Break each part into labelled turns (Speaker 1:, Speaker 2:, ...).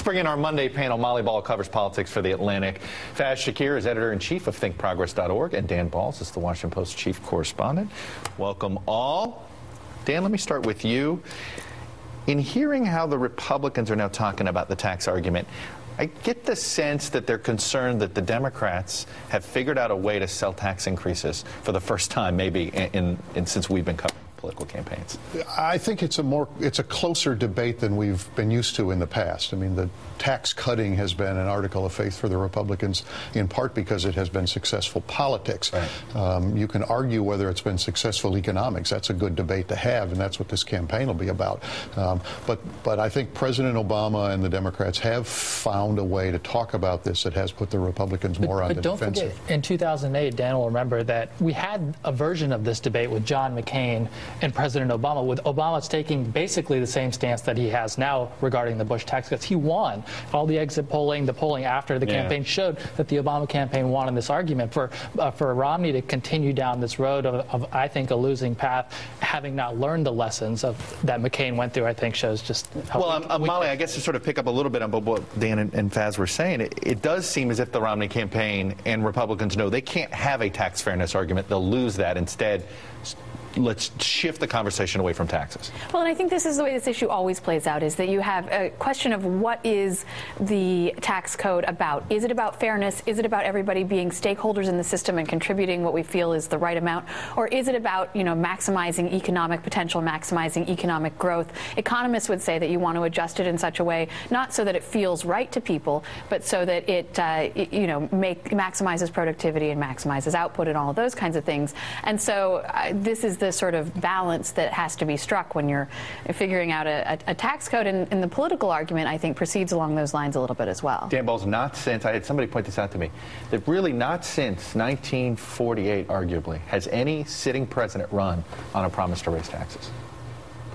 Speaker 1: bring in our Monday panel. Molly Ball covers politics for The Atlantic. Faiz Shakir is editor-in-chief of thinkprogress.org, and Dan Balz is the Washington Post chief correspondent. Welcome all. Dan, let me start with you. In hearing how the Republicans are now talking about the tax argument, I get the sense that they're concerned that the Democrats have figured out a way to sell tax increases for the first time, maybe since we've been covering political campaigns.
Speaker 2: I think it's a closer debate than we've been used to in the past. I mean, the tax cutting has been an article of faith for the Republicans, in part because it has been successful politics. Right. You can argue whether it's been successful economics. That's a good debate to have, and that's what this campaign will be about. But I think President Obama and the Democrats have found a way to talk about this that has put the Republicans more on the defensive.
Speaker 3: But don't forget, in 2008, Dan will remember that we had a version of this debate with John McCain and President Obama, with Obama taking basically the same stance that he has now regarding the Bush tax cuts. He won. All the exit polling, the polling after the campaign showed that the Obama campaign won in this argument. For Romney to continue down this road of I think, a losing path, having not learned the lessons that McCain went through, I think shows just how
Speaker 1: Molly, I guess to sort of pick up a little bit on what Dan and Faiz were saying, it does seem as if the Romney campaign and Republicans know they can't have a tax fairness argument. They'll lose that. Instead, let's shift the conversation away from taxes.
Speaker 4: Well, and I think this is the way this issue always plays out, is that you have a question of what is the tax code about? Is it about fairness? Is it about everybody being stakeholders in the system and contributing what we feel is the right amount? Or is it about, maximizing economic potential, maximizing economic growth? Economists would say that you want to adjust it in such a way, not so that it feels right to people, but so that it maximizes productivity and maximizes output and all of those kinds of things. And so this is the sort of balance that has to be struck when you're figuring out a tax code, and the political argument, I think, proceeds along those lines a little bit as well.
Speaker 1: Dan Balz, not since, I had somebody point this out to me, that really not since 1948, arguably, has any sitting president run on a promise to raise taxes.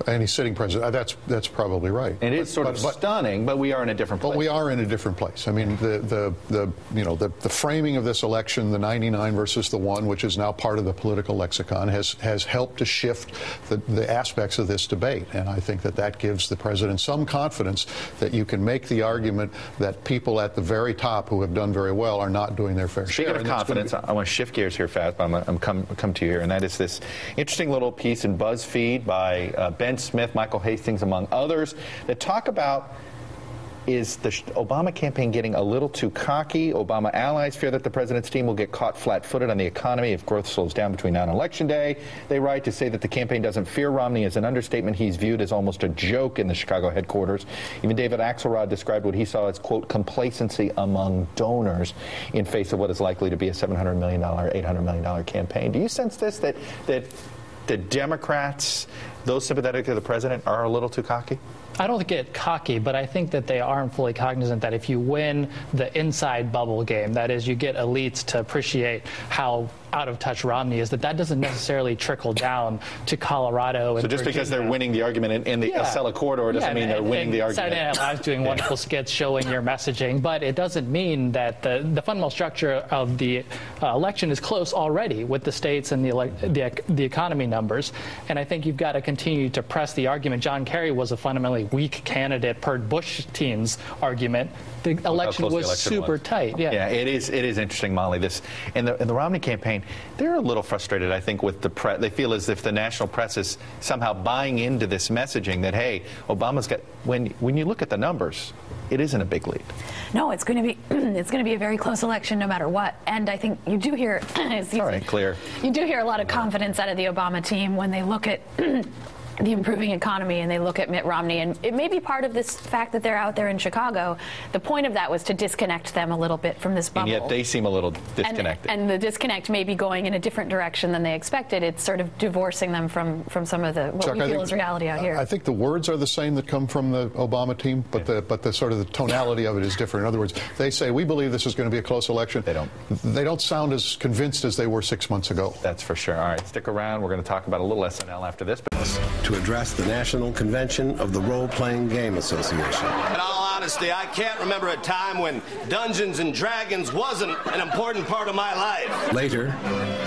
Speaker 2: Any sitting president, that's probably right.
Speaker 1: And it's sort of stunning, but we are in a different place.
Speaker 2: But we are in a different place. I mean, the framing of this election, the 99 versus the 1, which is now part of the political lexicon, has helped to shift the aspects of this debate. And I think that gives the president some confidence that you can make the argument that people at the very top who have done very well are not doing their fair share.
Speaker 1: Speaking of confidence, I want to shift gears here fast, but I'm come to you here, and that is this interesting little piece in BuzzFeed by Ben Smith, Michael Hastings, among others, that talk about, is the Obama campaign getting a little too cocky? Obama allies fear that the president's team will get caught flat-footed on the economy if growth slows down between now and Election Day. They write, to say that the campaign doesn't fear Romney is an understatement. He's viewed as almost a joke in the Chicago headquarters. Even David Axelrod described what he saw as, quote, complacency among donors in face of what is likely to be a $700 million, $800 million campaign. Do you sense this, that the Democrats, those sympathetic to the president, are a little too cocky?
Speaker 3: I don't get cocky, but I think that they aren't fully cognizant that if you win the inside bubble game, that is, you get elites to appreciate how out of touch Romney is, that doesn't necessarily trickle down to Colorado and
Speaker 1: so just
Speaker 3: Virginia.
Speaker 1: Because they're winning the argument in the Acela corridor doesn't mean they're winning the argument.
Speaker 3: Saturday Night Live's doing wonderful skits showing your messaging, but it doesn't mean that the fundamental structure of the election is close already with the states and the economy numbers. And I think you've got to continue to press the argument. John Kerry was a fundamentally weak candidate per Bush team's argument. The election was super tight.
Speaker 1: Yeah, it is interesting, Molly. This in the Romney campaign, they're a little frustrated, I think, with the press. They feel as if the national press is somehow buying into this messaging that, hey, Obama's got. When you look at the numbers, it isn't a big lead.
Speaker 4: No, it's going to be a very close election no matter what. And I think you do hear.
Speaker 1: All right, clear.
Speaker 4: You do hear a lot of confidence out of the Obama team when they look at the improving economy and they look at Mitt Romney. And it may be part of this fact that they're out there in Chicago. The point of that was to disconnect them a little bit from this bubble.
Speaker 1: And yet they seem a little disconnected.
Speaker 4: And the disconnect may be going in a different direction than they expected. It's sort of divorcing them from some of what Chuck, we feel is reality out here.
Speaker 2: I think the words are the same that come from the Obama team, but the sort of the tonality of it is different. In other words, they say, we believe this is going to be a close election. They don't sound as convinced as they were 6 months ago.
Speaker 1: That's for sure. All right, stick around. We're going to talk about a little SNL after this.
Speaker 5: To address the National Convention of the Role-Playing Game Association.
Speaker 6: In all honesty,
Speaker 5: honesty, I can't remember a time when Dungeons and Dragons wasn't an important part of my life.
Speaker 6: Later,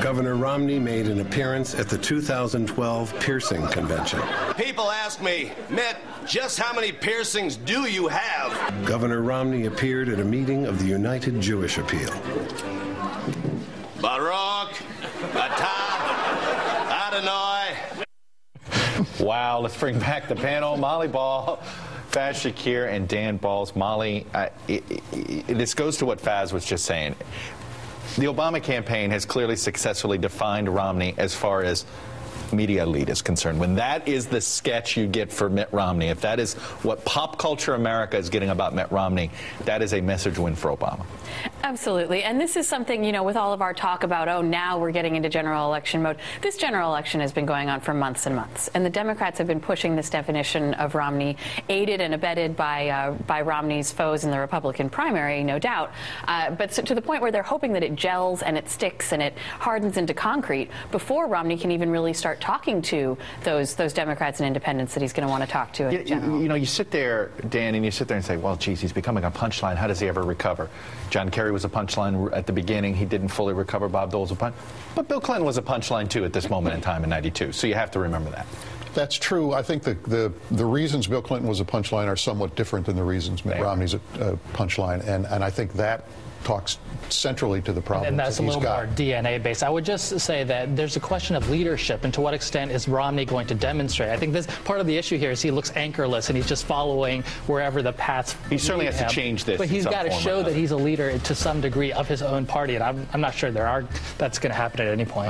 Speaker 6: Governor Romney made an appearance at the 2012 piercing convention.
Speaker 5: People ask me, Mitt, just how many piercings do you have?
Speaker 6: Governor Romney appeared at a meeting of the United Jewish Appeal.
Speaker 5: Baruch, Atah, Adonai.
Speaker 1: Wow, let's bring back the panel. Molly Ball, Faiz Shakir, and Dan Balz. Molly, this goes to what Faiz was just saying. The Obama campaign has clearly successfully defined Romney as far as media elite is concerned. When that is the sketch you get for Mitt Romney, if that is what pop culture America is getting about Mitt Romney, that is a message win for Obama.
Speaker 4: Absolutely. And this is something, you know, with all of our talk about, oh, now we're getting into general election mode. This general election has been going on for months and months. And the Democrats have been pushing this definition of Romney, aided and abetted by Romney's foes in the Republican primary, no doubt. But to the point where they're hoping that it gels and it sticks and it hardens into concrete before Romney can even really start talking to those Democrats and independents that he's going to want to talk to in general.
Speaker 1: You know, you sit there, Dan, and you sit there and say, well, geez, he's becoming a punchline. How does he ever recover? John Kerry was a punchline at the beginning. He didn't fully recover. Bob Dole was a punch. But Bill Clinton was a punchline, too, at this moment in time in '92. So you have to remember that.
Speaker 2: That's true. I think the reasons Bill Clinton was a punchline are somewhat different than the reasons Mitt Romney's a punchline. And I think that talks centrally to the problem.
Speaker 3: And that's a little more DNA based. I would just say that there's a question of leadership and to what extent is Romney going to demonstrate. I think this part of the issue here is he looks anchorless and he's just following wherever the paths.
Speaker 1: He certainly has to change this.
Speaker 3: But he's got to show that he's a leader to some degree of his own party, and I'm not sure that's going to happen at any point.